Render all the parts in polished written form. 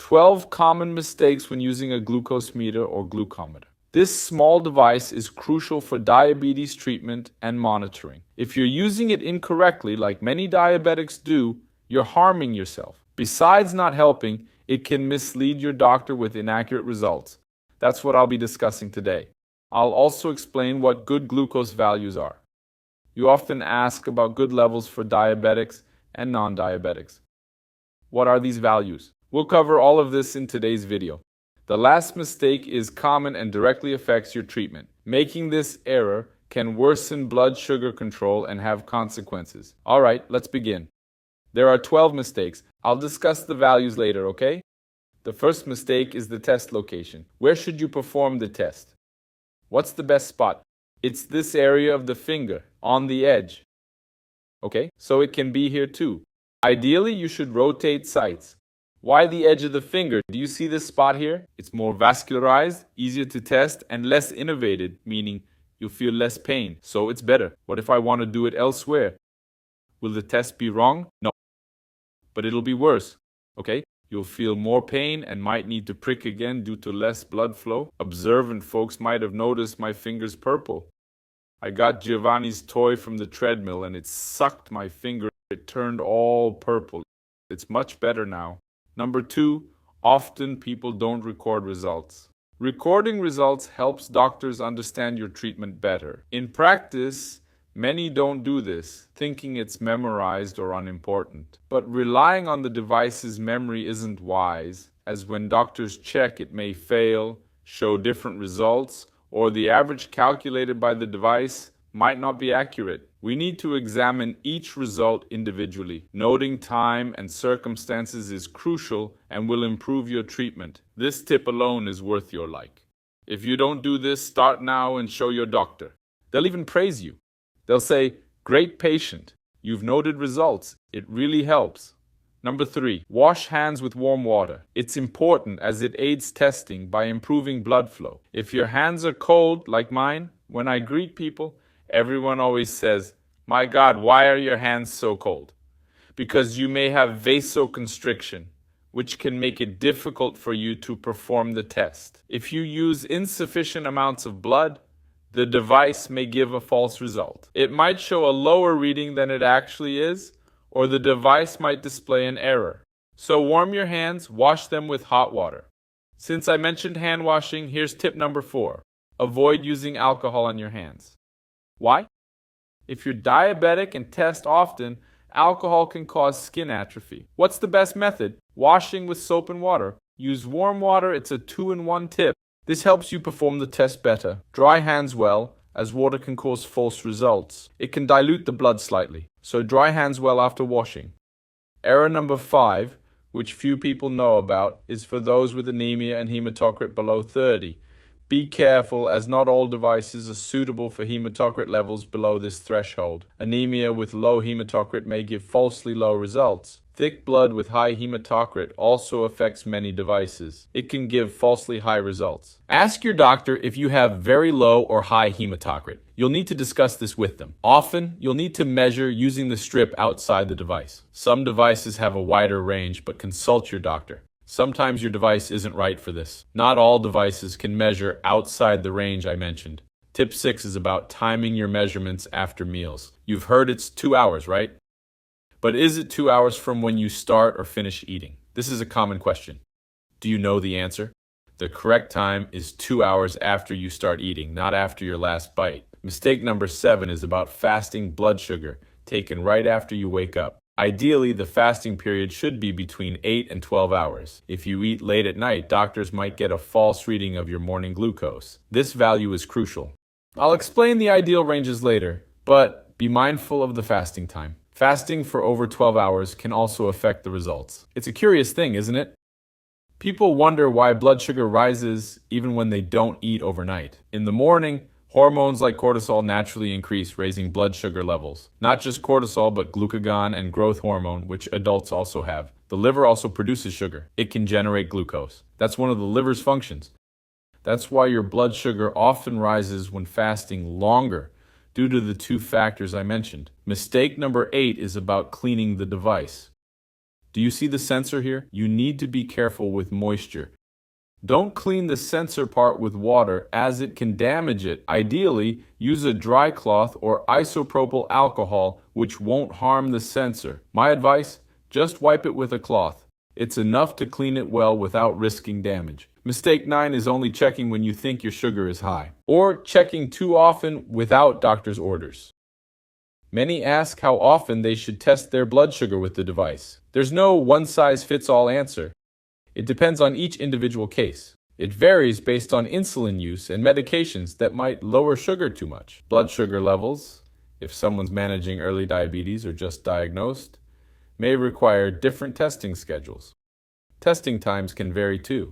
12 common mistakes when using a glucose meter or glucometer. This small device is crucial for diabetes treatment and monitoring. If you're using it incorrectly, like many diabetics do, you're harming yourself. Besides not helping, it can mislead your doctor with inaccurate results. That's what I'll be discussing today. I'll also explain what good glucose values are. You often ask about good levels for diabetics and non-diabetics. What are these values? We'll cover all of this in today's video. The last mistake is common and directly affects your treatment. Making this error can worsen blood sugar control and have consequences. All right, let's begin. There are 12 mistakes. I'll discuss the values later, okay? The first mistake is the test location. Where should you perform the test? What's the best spot? It's this area of the finger, on the edge. Okay, so it can be here too. Ideally, you should rotate sites. Why the edge of the finger? Do you see this spot here? It's more vascularized, easier to test, and less innervated, meaning you'll feel less pain, so it's better. What if I want to do it elsewhere? Will the test be wrong? No. But it'll be worse, okay? You'll feel more pain and might need to prick again due to less blood flow. Observant folks might have noticed my fingers purple. I got Giovanni's toy from the treadmill and it sucked my finger. It turned all purple. It's much better now. Number 2, often people don't record results. Recording results helps doctors understand your treatment better. In practice, many don't do this, thinking it's memorized or unimportant. But relying on the device's memory isn't wise, as when doctors check, it may fail, show different results, or the average calculated by the device might not be accurate. We need to examine each result individually. Noting time and circumstances is crucial and will improve your treatment. This tip alone is worth your like. If you don't do this, start now and show your doctor. They'll even praise you. They'll say, "Great patient. You've noted results. It really helps." Number 3, wash hands with warm water. It's important as it aids testing by improving blood flow. If your hands are cold, like mine, when I greet people, everyone always says, "My God, why are your hands so cold?" Because you may have vasoconstriction, which can make it difficult for you to perform the test. If you use insufficient amounts of blood, the device may give a false result. It might show a lower reading than it actually is, or the device might display an error. So warm your hands, wash them with hot water. Since I mentioned hand washing, here's tip number 4. Avoid using alcohol on your hands. Why? If you're diabetic and test often, alcohol can cause skin atrophy. What's the best method? Washing with soap and water. Use warm water, it's a 2-in-1 tip. This helps you perform the test better. Dry hands well, as water can cause false results. It can dilute the blood slightly, so dry hands well after washing. Error number 5, which few people know about, is for those with anemia and hematocrit below 30. Be careful, as not all devices are suitable for hematocrit levels below this threshold. Anemia with low hematocrit may give falsely low results. Thick blood with high hematocrit also affects many devices. It can give falsely high results. Ask your doctor if you have very low or high hematocrit. You'll need to discuss this with them. Often, you'll need to measure using the strip outside the device. Some devices have a wider range, but consult your doctor. Sometimes your device isn't right for this. Not all devices can measure outside the range I mentioned. Tip 6 is about timing your measurements after meals. You've heard it's 2 hours, right? But is it 2 hours from when you start or finish eating? This is a common question. Do you know the answer? The correct time is 2 hours after you start eating, not after your last bite. Mistake number 7 is about fasting blood sugar, taken right after you wake up. Ideally, the fasting period should be between 8 and 12 hours. If you eat late at night, doctors might get a false reading of your morning glucose. This value is crucial. I'll explain the ideal ranges later, but be mindful of the fasting time. Fasting for over 12 hours can also affect the results. It's a curious thing, isn't it? People wonder why blood sugar rises even when they don't eat overnight. In the morning, hormones like cortisol naturally increase, raising blood sugar levels. Not just cortisol, but glucagon and growth hormone, which adults also have. The liver also produces sugar. It can generate glucose. That's one of the liver's functions. That's why your blood sugar often rises when fasting longer, due to the 2 factors I mentioned. Mistake number 8 is about cleaning the device. Do you see the sensor here? You need to be careful with moisture. Don't clean the sensor part with water as it can damage it. Ideally, use a dry cloth or isopropyl alcohol, which won't harm the sensor. My advice, just wipe it with a cloth. It's enough to clean it well without risking damage. Mistake 9 is only checking when you think your sugar is high, or checking too often without doctor's orders. Many ask how often they should test their blood sugar with the device. There's no one-size-fits-all answer. It depends on each individual case. It varies based on insulin use and medications that might lower sugar too much. Blood sugar levels, if someone's managing early diabetes or just diagnosed, may require different testing schedules. Testing times can vary too.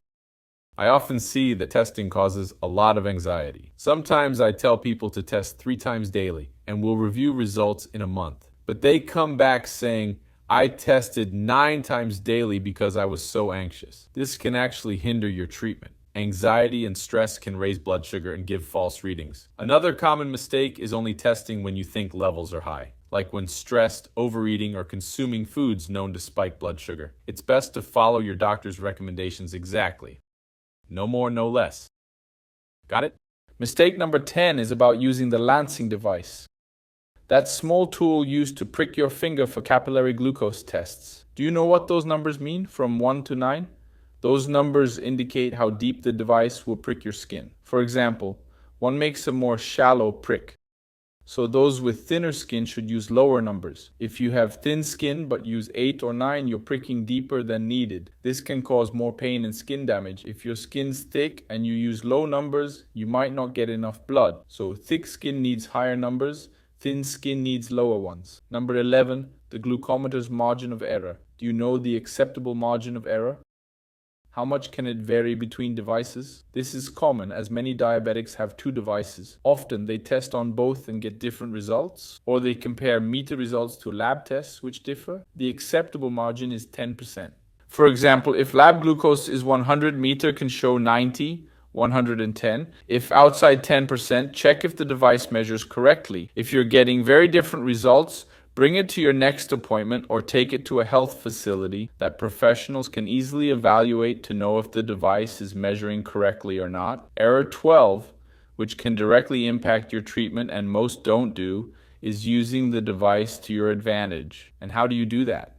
I often see that testing causes a lot of anxiety. Sometimes I tell people to test 3 times daily and we'll review results in a month. But they come back saying, I tested 9 times daily because I was so anxious. This can actually hinder your treatment. Anxiety and stress can raise blood sugar and give false readings. Another common mistake is only testing when you think levels are high, like when stressed, overeating, or consuming foods known to spike blood sugar. It's best to follow your doctor's recommendations exactly. No more, no less. Got it? Mistake number 10 is about using the lancing device. That small tool used to prick your finger for capillary glucose tests. Do you know what those numbers mean from 1 to 9? Those numbers indicate how deep the device will prick your skin. For example, 1 makes a more shallow prick. So those with thinner skin should use lower numbers. If you have thin skin but use 8 or 9, you're pricking deeper than needed. This can cause more pain and skin damage. If your skin's thick and you use low numbers, you might not get enough blood. So thick skin needs higher numbers. Thin skin needs lower ones. Number 11, the glucometer's margin of error. Do you know the acceptable margin of error? How much can it vary between devices? This is common as many diabetics have 2 devices. Often they test on both and get different results, or they compare meter results to lab tests which differ. The acceptable margin is 10%. For example, if lab glucose is 100, meter can show 90, 110. If outside 10%, check if the device measures correctly. If you're getting very different results, bring it to your next appointment or take it to a health facility that professionals can easily evaluate to know if the device is measuring correctly or not. Error 12, which can directly impact your treatment and most don't do, is using the device to your advantage. And how do you do that?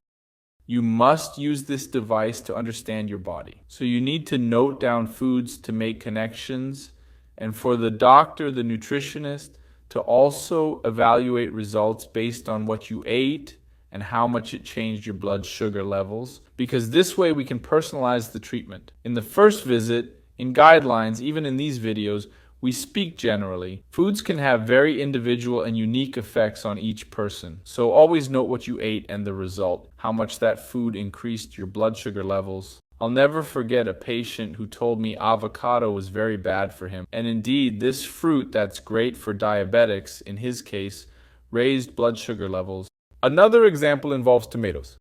You must use this device to understand your body. So you need to note down foods to make connections, and for the doctor, the nutritionist, to also evaluate results based on what you ate and how much it changed your blood sugar levels, because this way we can personalize the treatment. In the first visit, in guidelines, even in these videos, we speak generally. Foods can have very individual and unique effects on each person. So always note what you ate and the result, how much that food increased your blood sugar levels. I'll never forget a patient who told me avocado was very bad for him. And indeed, this fruit that's great for diabetics, in his case, raised blood sugar levels. Another example involves tomatoes.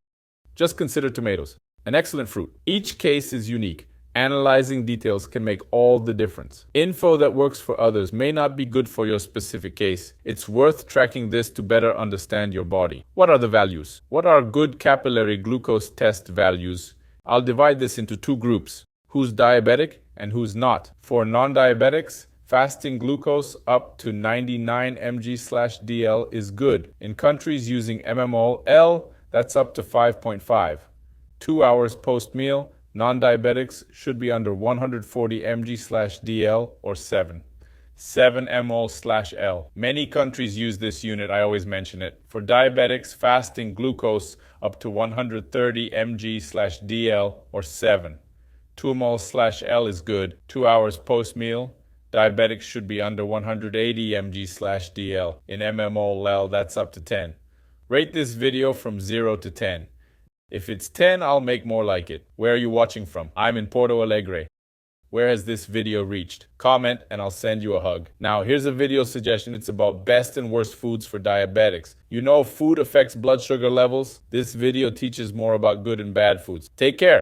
Just consider tomatoes, an excellent fruit. Each case is unique. Analyzing details can make all the difference. Info that works for others may not be good for your specific case. It's worth tracking this to better understand your body. What are the values? What are good capillary glucose test values? I'll divide this into 2 groups, who's diabetic and who's not. For non-diabetics, fasting glucose up to 99 mg/dl is good. In countries using mmol/L, that's up to 5.5. 2 hours post-meal, non-diabetics should be under 140 mg/dl or 7 mol/L. Many countries use this unit, I always mention it. For diabetics, fasting glucose up to 130 mg/dl or 2 mol/L is good. 2 hours post-meal, diabetics should be under 180 mg/dl. In mmol/L, that's up to 10. Rate this video from 0 to 10. If it's 10, I'll make more like it. Where are you watching from? I'm in Porto Alegre. Where has this video reached? Comment and I'll send you a hug. Now, here's a video suggestion. It's about best and worst foods for diabetics. You know food affects blood sugar levels? This video teaches more about good and bad foods. Take care.